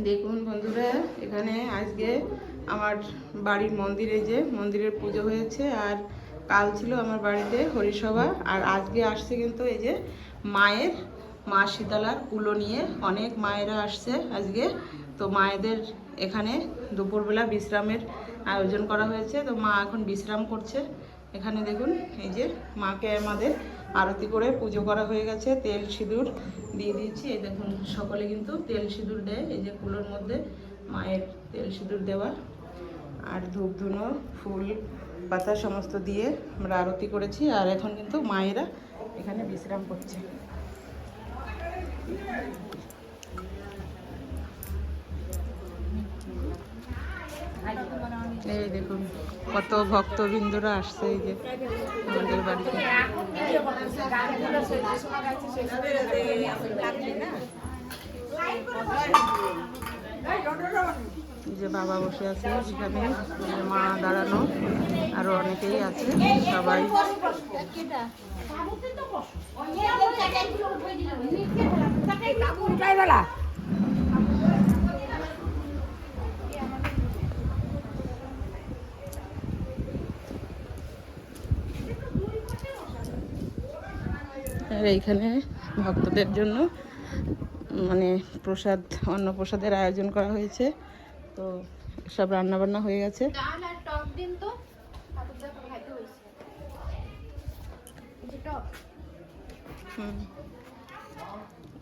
দেখুন বন্ধুরা, এখানে আজকে আমার বাড়ির মন্দিরের পুজো হয়েছে। আর কাল ছিল আমার বাড়িতে হরিসভা। আর আজকে আসছে কিন্তু এই যে মা শীতলার কুলো নিয়ে অনেক মায়েরা আসছে আজকে। তো মায়েদের এখানে দুপুরবেলা বিশ্রামের আয়োজন করা হয়েছে। তো মা এখন বিশ্রাম করছে। এখানে দেখুন এই যে মাকে আমাদের আরতি করে পুজো করা হয়ে গেছে। তেল সিঁদুর দিয়ে দিয়েছি। এই দেখুন সকলে কিন্তু তেল সিঁদুর দেয়। এই যে কুলোর মধ্যে মায়ের তেল সিঁদুর দেওয়া, আর ধূপ ধুনো ফুল পাতা সমস্ত দিয়ে আমরা আরতি করেছি। আর এখন কিন্তু মায়েরা এখানে বিশ্রাম করছে। এই দেখুন কত ভক্তবৃন্দরা আসছে এই যে আমাদের বাড়িতে। যে বাবা বসে আছে এখানে, মা দাঁড়ানো, আরো অনেকেই আছে। সবাই আর এইখানে ভক্তদের জন্য মানে অন্নপ্রসাদের আয়োজন করা হয়েছে। তো সব রান্নাবান্না হয়ে গেছে।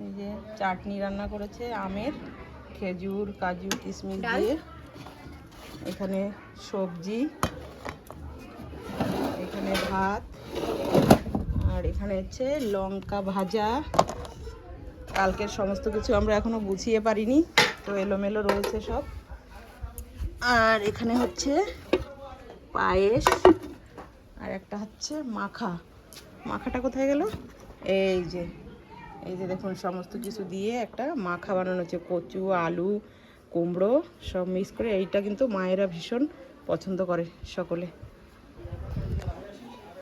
এই যে চাটনি রান্না করেছে আমের, খেজুর, কাজু, কিশমিশ দিয়ে। এখানে সবজি, এখানে ভাত, আর এখানে হচ্ছে লঙ্কা ভাজা। কালকের সমস্ত কিছু আমরা এখনো গুছিয়ে পারিনি, তো এলোমেলো রয়েছে সব। আর এখানে হচ্ছে পায়েস, আর একটা হচ্ছে মাখাটা কোথায় গেল? এই যে দেখুন সমস্ত কিছু দিয়ে একটা মাখা বানানো হচ্ছে। কচু, আলু, কুমড়ো সব মিক্স করে। এইটা কিন্তু মায়েরা ভীষণ পছন্দ করে সকলে।